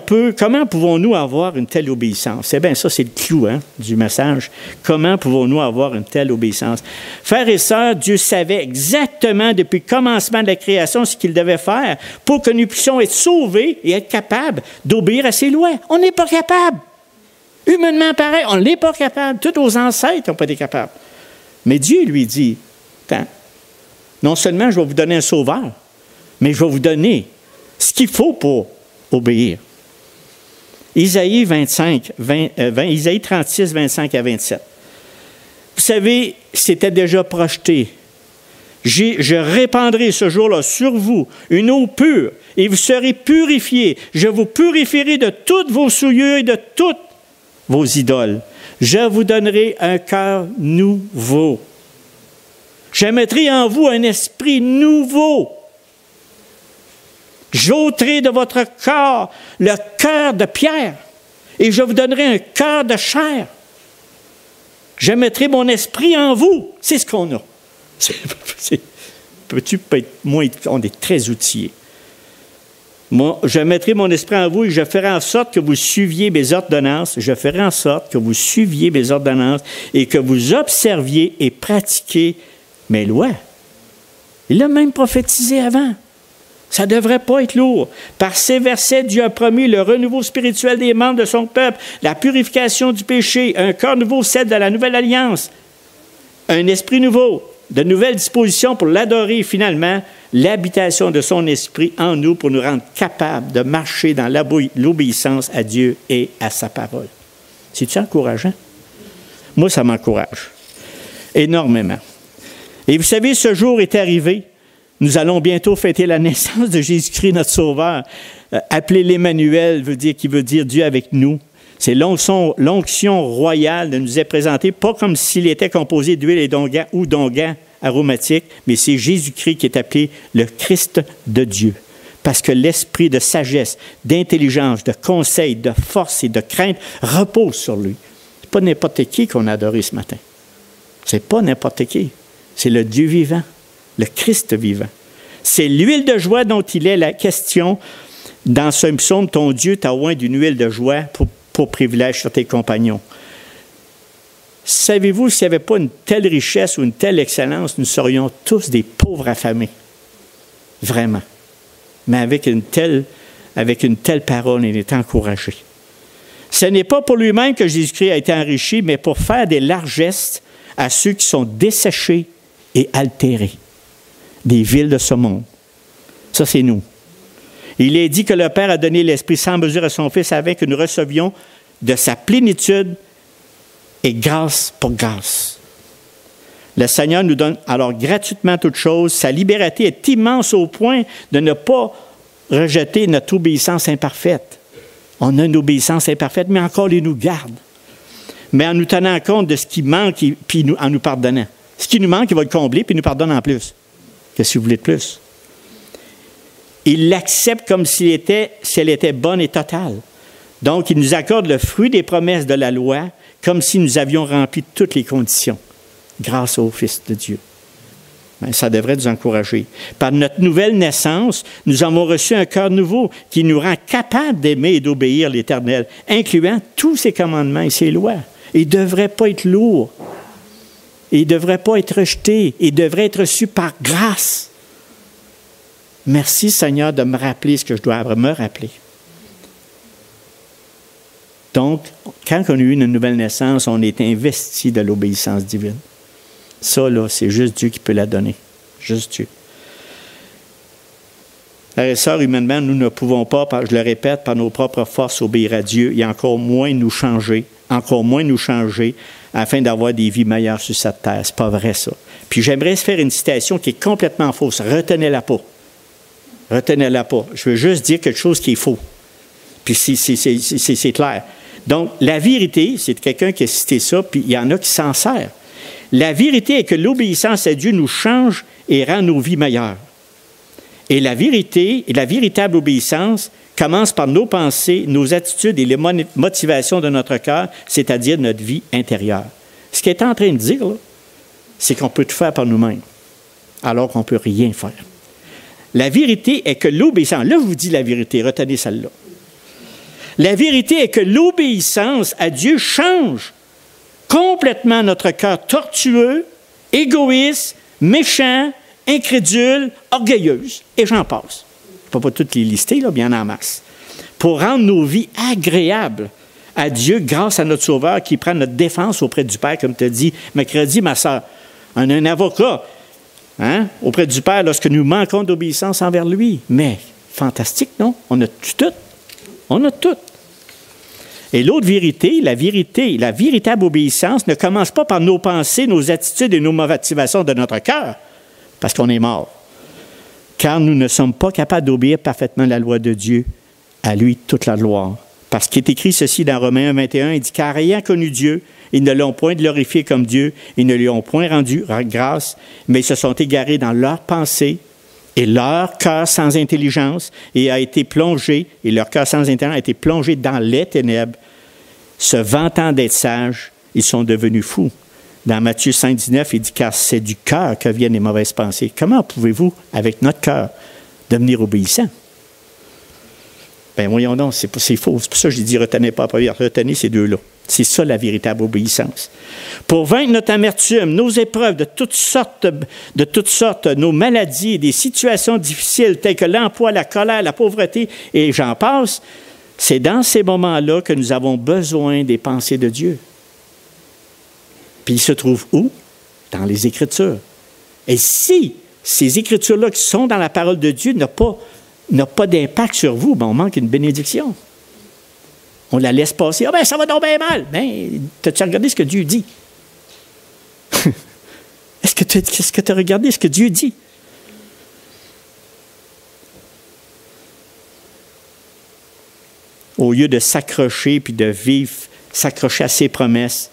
pouvons-nous avoir une telle obéissance? Eh bien, ça, c'est le clou du message. Comment pouvons-nous avoir une telle obéissance? Frères et sœurs, Dieu savait exactement depuis le commencement de la création ce qu'il devait faire pour que nous puissions être sauvés et être capables d'obéir à ses lois. On n'est pas capable. Humainement pareil, on n'est pas capable. Tous nos ancêtres n'ont pas été capables. Mais Dieu lui dit, non seulement je vais vous donner un sauveur, mais je vais vous donner ce qu'il faut pour obéir. Isaïe 36, 25 à 27. Vous savez, c'était déjà projeté. Je répandrai ce jour-là sur vous une eau pure et vous serez purifiés. Je vous purifierai de toutes vos souillures et de toutes vos idoles. Je vous donnerai un cœur nouveau. Je mettrai en vous un esprit nouveau. J'ôterai de votre corps le cœur de pierre et je vous donnerai un cœur de chair. Je mettrai mon esprit en vous. C'est ce qu'on a. Peux-tu être moins... On est très outillés. Je mettrai mon esprit en vous et je ferai en sorte que vous suiviez mes ordonnances. Je ferai en sorte que vous suiviez mes ordonnances et que vous observiez et pratiquiez mes lois. Il l'a même prophétisé avant. Ça ne devrait pas être lourd. Par ces versets, Dieu a promis le renouveau spirituel des membres de son peuple, la purification du péché, un corps nouveau, celle de la nouvelle alliance, un esprit nouveau, de nouvelles dispositions pour l'adorer et finalement, l'habitation de son esprit en nous pour nous rendre capables de marcher dans l'obéissance à Dieu et à sa parole. C'est-tu encourageant? Moi, ça m'encourage énormément. Et vous savez, ce jour est arrivé. Nous allons bientôt fêter la naissance de Jésus-Christ, notre Sauveur. Appelé l'Emmanuel, qui veut dire Dieu avec nous. C'est l'onction royale de nous est présentée, pas comme s'il était composé d'huile ou d'onguents aromatiques, mais c'est Jésus-Christ qui est appelé le Christ de Dieu. Parce que l'esprit de sagesse, d'intelligence, de conseil, de force et de crainte repose sur lui. Ce n'est pas n'importe qui qu'on a adoré ce matin. Ce n'est pas n'importe qui. C'est le Dieu vivant. Le Christ vivant. C'est l'huile de joie dont il est la question dans ce psaume. Ton Dieu t'a oint d'une huile de joie pour privilège sur tes compagnons. Savez-vous, s'il n'y avait pas une telle richesse ou une telle excellence, nous serions tous des pauvres affamés. vraiment. Mais avec une telle parole, il est encouragé. Ce n'est pas pour lui-même que Jésus-Christ a été enrichi, mais pour faire des largesses à ceux qui sont desséchés et altérés des villes de ce monde. Ça, c'est nous. Il est dit que le Père a donné l'Esprit sans mesure à son Fils afin que nous recevions de sa plénitude et grâce pour grâce. Le Seigneur nous donne alors gratuitement toutes choses. Sa liberté est immense au point de ne pas rejeter notre obéissance imparfaite. On a une obéissance imparfaite, mais encore il nous garde. Mais en nous tenant compte de ce qui manque, puis en nous pardonnant. Ce qui nous manque, il va le combler, puis il nous pardonne en plus. Qu'est-ce que vous voulez de plus? Il l'accepte comme si elle était bonne et totale. Donc, il nous accorde le fruit des promesses de la loi, comme si nous avions rempli toutes les conditions, grâce au Fils de Dieu. Bien, ça devrait nous encourager. Par notre nouvelle naissance, nous avons reçu un cœur nouveau qui nous rend capables d'aimer et d'obéir l'Éternel, incluant tous ses commandements et ses lois. Il ne devrait pas être lourd. Il ne devrait pas être rejeté. Il devrait être reçu par grâce. Merci, Seigneur, de me rappeler ce que je dois me rappeler. Donc, quand on a eu une nouvelle naissance, on est investi de l'obéissance divine. Ça, là, c'est juste Dieu qui peut la donner. Juste Dieu. Frères et sœurs, humainement, nous ne pouvons pas, je le répète, par nos propres forces obéir à Dieu et encore moins nous changer afin d'avoir des vies meilleures sur cette terre. C'est pas vrai, ça. Puis j'aimerais faire une citation qui est complètement fausse. Retenez-la pas. Retenez-la pas. Je veux juste dire quelque chose qui est faux. Puis c'est clair. Donc, la vérité, c'est quelqu'un qui a cité ça, puis il y en a qui s'en servent. La vérité est que l'obéissance à Dieu nous change et rend nos vies meilleures. Et la vérité, et la véritable obéissance commence par nos pensées, nos attitudes et les motivations de notre cœur, c'est-à-dire notre vie intérieure. Ce qu'il est en train de dire, là, c'est qu'on peut tout faire par nous-mêmes, alors qu'on ne peut rien faire. La vérité est que l'obéissance, là je vous dis la vérité, retenez celle-là. La vérité est que l'obéissance à Dieu change complètement notre cœur tortueux, égoïste, méchant, incrédule, orgueilleuse, et j'en passe. Je ne peux pas toutes les lister, là, bien en masse. Pour rendre nos vies agréables à Dieu grâce à notre Sauveur qui prend notre défense auprès du Père, comme tu as dit mercredi, ma sœur. On a un avocat auprès du Père lorsque nous manquons d'obéissance envers lui. Mais, fantastique, non? On a tout. On a tout. Et l'autre vérité, la véritable obéissance ne commence pas par nos pensées, nos attitudes et nos motivations de notre cœur, parce qu'on est mort. Car nous ne sommes pas capables d'obéir parfaitement la loi de Dieu, à lui toute la gloire. Parce qu'il est écrit ceci dans Romains 1, 21, il dit « Car ayant connu Dieu, ils ne l'ont point glorifié comme Dieu, ils ne lui ont point rendu grâce, mais ils se sont égarés dans leurs pensées, et leur cœur sans intelligence et leur cœur sans intelligence a été plongé dans les ténèbres. Se vantant d'être sages, ils sont devenus fous. Dans Matthieu 5, 19, il dit « Car c'est du cœur que viennent les mauvaises pensées. » Comment pouvez-vous, avec notre cœur, devenir obéissant? Bien, voyons donc, c'est faux. C'est pour ça que je dis « Retenez pas, retenez ces deux-là. » C'est ça la véritable obéissance. Pour vaincre notre amertume, nos épreuves de toutes sortes, nos maladies et des situations difficiles telles que l'emploi, la colère, la pauvreté, et j'en passe, c'est dans ces moments-là que nous avons besoin des pensées de Dieu. Puis il se trouve où? Dans les Écritures. Et si ces Écritures-là qui sont dans la parole de Dieu n'ont pas d'impact sur vous, bien, on manque une bénédiction. On la laisse passer. Ah ben ça va donc bien mal. Ben, as-tu regardé ce que Dieu dit? Est-ce que tu as regardé ce que Dieu dit? Au lieu de s'accrocher puis de vivre, s'accrocher à ses promesses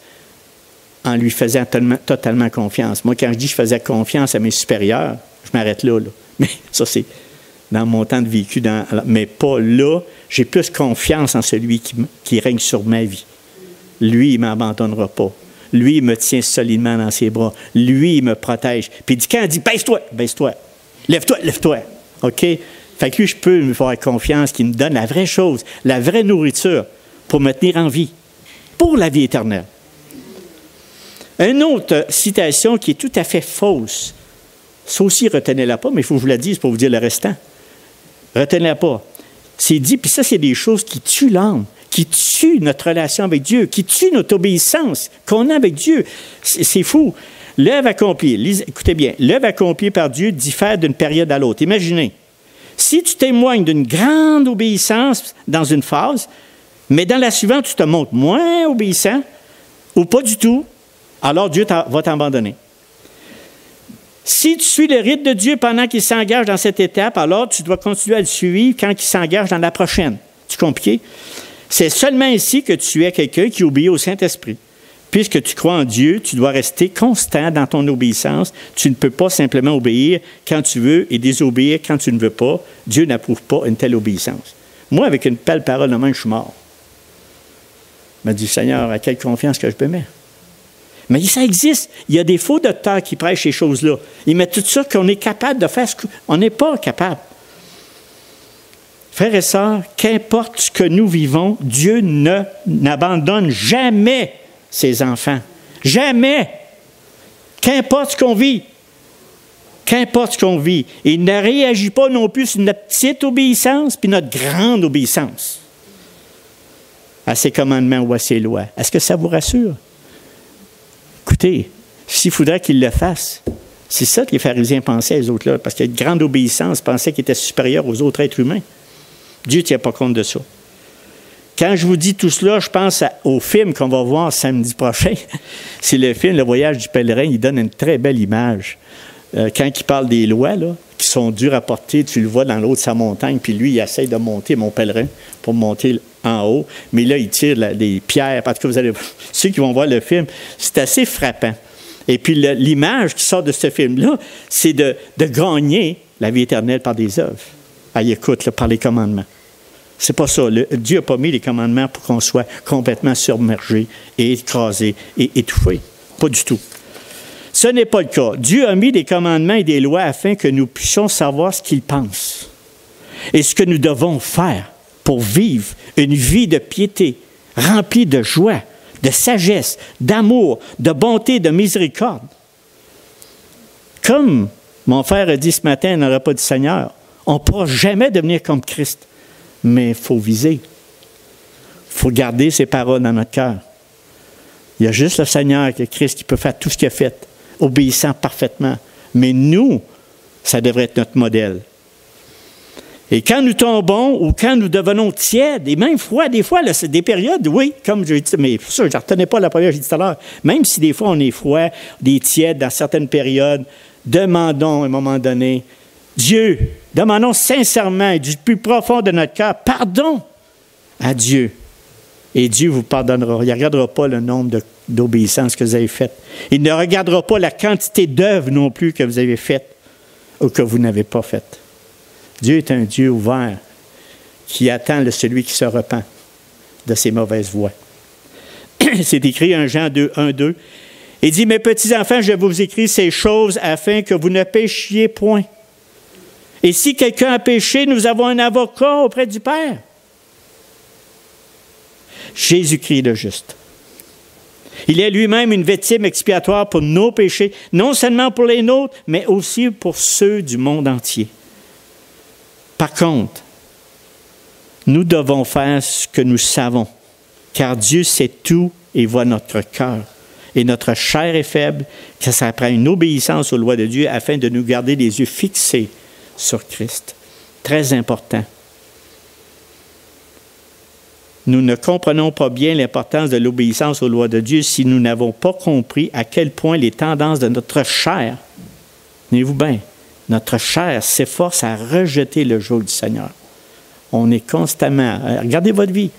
en lui faisant totalement confiance. Moi, quand je dis je faisais confiance à mes supérieurs, je m'arrête là. Mais ça, c'est dans mon temps de vécu, mais pas là. J'ai plus confiance en celui qui règne sur ma vie. Lui, il ne m'abandonnera pas. Lui, il me tient solidement dans ses bras. Lui, il me protège. Puis quand il dit, baisse-toi, baisse-toi. Lève-toi, lève-toi. OK? Fait que lui, je peux me faire confiance qu'il me donne la vraie chose, la vraie nourriture pour me tenir en vie, pour la vie éternelle. Une autre citation qui est tout à fait fausse Ça aussi, retenez-la pas, mais il faut que je vous la dise pour vous dire le restant. Retenez-la pas. C'est dit, puis ça, c'est des choses qui tuent l'âme, qui tuent notre relation avec Dieu, qui tuent notre obéissance qu'on a avec Dieu. C'est fou. L'œuvre accomplie, écoutez bien, l'œuvre accomplie par Dieu diffère d'une période à l'autre. Imaginez, si tu témoignes d'une grande obéissance dans une phase, mais dans la suivante, tu te montres moins obéissant ou pas du tout, alors Dieu va t'abandonner. Si tu suis le rythme de Dieu pendant qu'il s'engage dans cette étape, alors tu dois continuer à le suivre quand il s'engage dans la prochaine. Tu comprends? C'est seulement ici que tu es quelqu'un qui obéit au Saint-Esprit. Puisque tu crois en Dieu, tu dois rester constant dans ton obéissance. Tu ne peux pas simplement obéir quand tu veux et désobéir quand tu ne veux pas. Dieu n'approuve pas une telle obéissance. Moi, avec une belle parole en main, je suis mort. Il m'a dit, Seigneur, à quelle confiance que je me mets? Mais ça existe. Il y a des faux docteurs qui prêchent ces choses-là. Ils mettent tout ça qu'on est capable de faire ce qu'on n'est pas capable. Frères et sœurs, qu'importe ce que nous vivons, Dieu n'abandonne jamais ses enfants. Jamais. Qu'importe ce qu'on vit. Qu'importe ce qu'on vit. Il ne réagit pas non plus sur notre petite obéissance puis notre grande obéissance à ses commandements ou à ses lois. Est-ce que ça vous rassure? Écoutez, s'il faudrait qu'il le fasse, c'est ça que les pharisiens pensaient, les autres-là, parce qu'il y a une grande obéissance, pensaient qu'ils étaient supérieurs aux autres êtres humains. Dieu ne tient pas compte de ça. Quand je vous dis tout cela, je pense au film qu'on va voir samedi prochain. C'est le film « Le voyage du pèlerin ». Il donne une très belle image. Quand il parle des lois, là, qui sont dures à porter, tu le vois dans l'eau de sa montagne, puis lui, il essaie de monter, mon pèlerin, pour monter en haut. Mais là, il tire des pierres. Parce que vous allez, ceux qui vont voir le film, c'est assez frappant. Et puis l'image qui sort de ce film-là, c'est de gagner la vie éternelle par des œuvres. Ah, écoute, là, par les commandements. C'est pas ça. Dieu n'a pas mis les commandements pour qu'on soit complètement submergé et écrasé et étouffé. Pas du tout. Ce n'est pas le cas. Dieu a mis des commandements et des lois afin que nous puissions savoir ce qu'il pense et ce que nous devons faire pour vivre une vie de piété, remplie de joie, de sagesse, d'amour, de bonté, de miséricorde. Comme mon frère a dit ce matin dans le repas du Seigneur, on ne pourra jamais devenir comme Christ. Mais il faut viser. Il faut garder ses paroles dans notre cœur. Il y a juste le Seigneur, Christ, qui peut faire tout ce qu'il a fait, obéissant parfaitement. Mais nous, ça devrait être notre modèle. Et quand nous tombons ou quand nous devenons tièdes, et même froids, des fois, là, c'est des périodes, oui, comme je dis, mais pour ça, je ne retenais pas la première que j'ai dit tout à l'heure, même si des fois on est froid, des tièdes dans certaines périodes, demandons à un moment donné, Dieu, demandons sincèrement et du plus profond de notre cœur, pardon à Dieu. Et Dieu vous pardonnera. Il ne regardera pas le nombre d'obéissances que vous avez faites. Il ne regardera pas la quantité d'œuvres non plus que vous avez faites ou que vous n'avez pas faites. Dieu est un Dieu ouvert qui attend celui qui se repent de ses mauvaises voies. C'est écrit en Jean 2, 1, 2. Il dit, « Mes petits-enfants, je vous écris ces choses afin que vous ne péchiez point. Et si quelqu'un a péché, nous avons un avocat auprès du Père. » Jésus-Christ le juste. Il est lui-même une victime expiatoire pour nos péchés, non seulement pour les nôtres, mais aussi pour ceux du monde entier. Par contre, nous devons faire ce que nous savons, car Dieu sait tout et voit notre cœur. Et notre chair est faible, que ça prend une obéissance aux lois de Dieu afin de nous garder les yeux fixés sur Christ. Très important. Nous ne comprenons pas bien l'importance de l'obéissance aux lois de Dieu si nous n'avons pas compris à quel point les tendances de notre chair, tenez-vous bien, notre chair s'efforce à rejeter le joug du Seigneur. On est constamment... Regardez votre vie.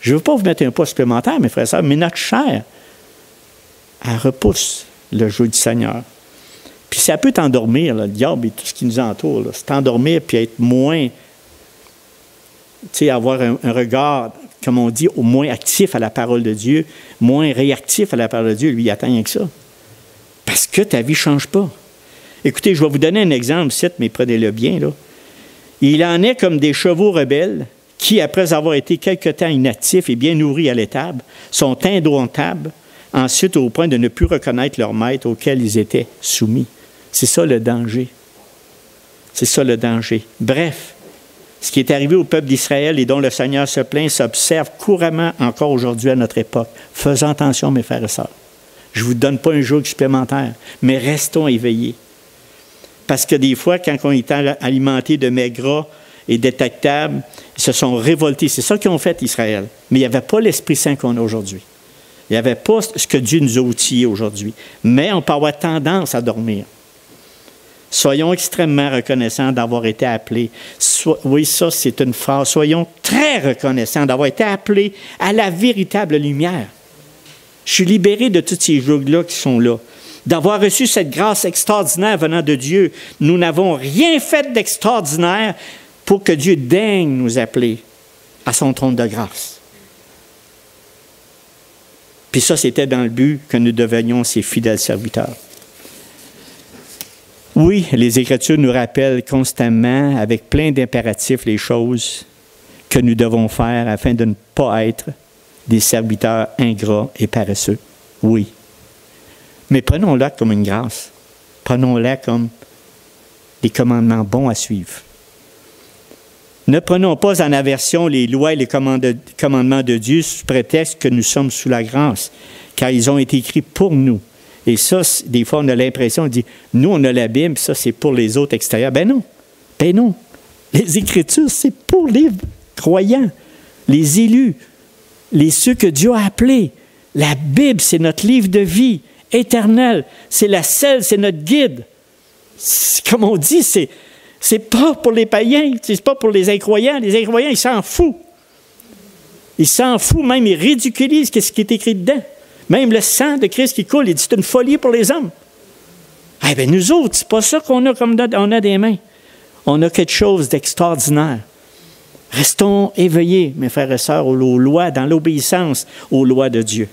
Je ne veux pas vous mettre un poids supplémentaire, mes frères et sœurs, mais notre chair, elle repousse le joug du Seigneur. Puis ça peut t'endormir, là, le diable et tout ce qui nous entoure. C'est t'endormir puis être moins... Tu sais, avoir un regard, comme on dit, au moins actif à la parole de Dieu, moins réactif à la parole de Dieu. Lui, il attend rien que ça. Parce que ta vie ne change pas. Écoutez, je vais vous donner un exemple, mais prenez-le bien, là. Il en est comme des chevaux rebelles qui, après avoir été quelque temps inactifs et bien nourris à l'étable, sont indomptables, ensuite au point de ne plus reconnaître leur maître auquel ils étaient soumis. C'est ça le danger. C'est ça le danger. Bref, ce qui est arrivé au peuple d'Israël et dont le Seigneur se plaint s'observe couramment encore aujourd'hui à notre époque. Faisons attention, mes frères et sœurs. Je ne vous donne pas un jour supplémentaire, mais restons éveillés. Parce que des fois, quand on est alimenté de mets gras et détectables, ils se sont révoltés. C'est ça qu'ils ont fait, Israël. Mais il n'y avait pas l'Esprit Saint qu'on a aujourd'hui. Il n'y avait pas ce que Dieu nous a outillés aujourd'hui. Mais on peut avoir tendance à dormir. Soyons extrêmement reconnaissants d'avoir été appelés. Oui, ça, c'est une phrase. Soyons très reconnaissants d'avoir été appelés à la véritable lumière. Je suis libéré de tous ces jougs-là qui sont là. D'avoir reçu cette grâce extraordinaire venant de Dieu. Nous n'avons rien fait d'extraordinaire pour que Dieu daigne nous appeler à son trône de grâce. Puis ça, c'était dans le but que nous devenions ses fidèles serviteurs. Oui, les Écritures nous rappellent constamment, avec plein d'impératifs, les choses que nous devons faire afin de ne pas être des serviteurs ingrats et paresseux. Oui. Mais prenons-la comme une grâce. Prenons-la comme des commandements bons à suivre. Ne prenons pas en aversion les lois et les commandements de Dieu sous prétexte que nous sommes sous la grâce, car ils ont été écrits pour nous. Et ça, des fois, on a l'impression, on dit, nous, on a la Bible, ça, c'est pour les autres extérieurs. Ben non. Ben non. Les Écritures, c'est pour les croyants, les élus, ceux que Dieu a appelés. La Bible, c'est notre livre de vie éternel. C'est la selle, c'est notre guide. Comme on dit, c'est pas pour les païens, c'est pas pour les incroyants. Les incroyants, ils s'en foutent. Ils s'en foutent, même ils ridiculisent ce qui est écrit dedans. Même le sang de Christ qui coule, il dit c'est une folie pour les hommes. Eh bien, nous autres, c'est pas ça qu'on a comme on a des mains. On a quelque chose d'extraordinaire. Restons éveillés, mes frères et sœurs, aux lois, dans l'obéissance aux lois de Dieu.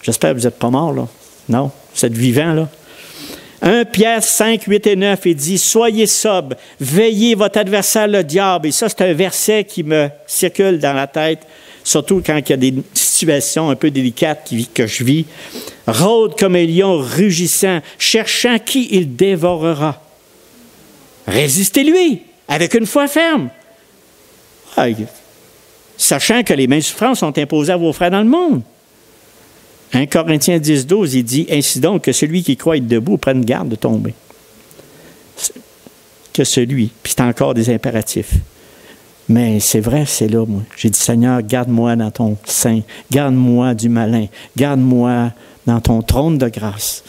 J'espère que vous n'êtes pas morts, là. Non, vous êtes vivants, là. 1 Pierre 5, 8 et 9, il dit « Soyez sobres, veillez votre adversaire le diable. » Et ça, c'est un verset qui me circule dans la tête, surtout quand il y a des situations un peu délicates que je vis. « Rôde comme un lion rugissant, cherchant qui il dévorera. Résistez-lui avec une foi ferme. » Sachant que les mêmes souffrances sont imposées à vos frères dans le monde. 1 Corinthiens 10, 12, il dit « Ainsi donc que celui qui croit être debout prenne garde de tomber. » Que celui, puis c'est encore des impératifs. Mais c'est vrai, c'est là, moi. J'ai dit « Seigneur, garde-moi dans ton sein, garde-moi du malin, garde-moi dans ton trône de grâce.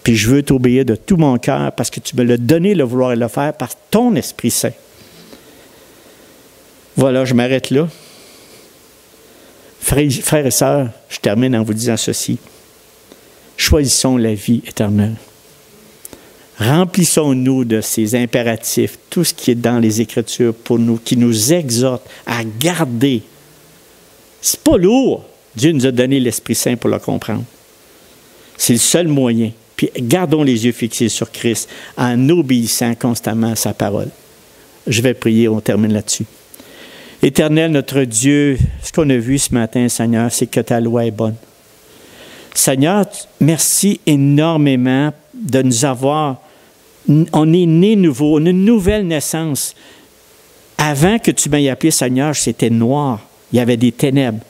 Puis je veux t'obéir de tout mon cœur parce que tu me l'as donné le vouloir et le faire par ton Esprit Saint. » Voilà, je m'arrête là. Frères et sœurs, je termine en vous disant ceci. Choisissons la vie éternelle. Remplissons-nous de ces impératifs, tout ce qui est dans les Écritures pour nous, qui nous exhorte à garder. C'est pas lourd. Dieu nous a donné l'Esprit Saint pour le comprendre. C'est le seul moyen. Puis gardons les yeux fixés sur Christ en obéissant constamment à sa parole. Je vais prier, on termine là-dessus. Éternel, notre Dieu, ce qu'on a vu ce matin, Seigneur, c'est que ta loi est bonne. Seigneur, merci énormément de nous avoir. On est né nouveau, on a une nouvelle naissance. Avant que tu m'aies appelé, Seigneur, c'était noir. Il y avait des ténèbres.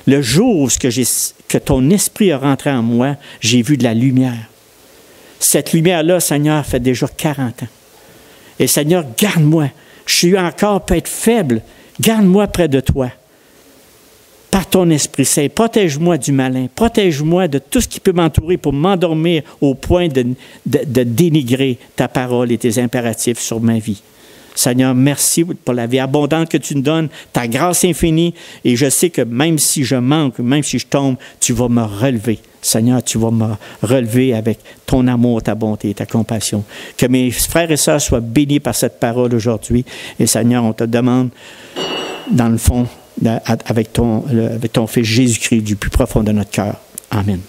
Le jour où que ton esprit est rentré en moi, j'ai vu de la lumière. Cette lumière-là, Seigneur, fait déjà 40 ans. Et Seigneur, garde-moi. Je suis encore peut-être faible. Garde-moi près de toi, par ton Esprit Saint. Protège-moi du malin. Protège-moi de tout ce qui peut m'entourer pour m'endormir au point de dénigrer ta parole et tes impératifs sur ma vie. Seigneur, merci pour la vie abondante que tu nous donnes, ta grâce infinie. Et je sais que même si je manque, même si je tombe, tu vas me relever. Seigneur, tu vas me relever avec ton amour, ta bonté et ta compassion. Que mes frères et sœurs soient bénis par cette parole aujourd'hui. Et Seigneur, on te demande, dans le fond, avec ton Fils Jésus-Christ, du plus profond de notre cœur. Amen.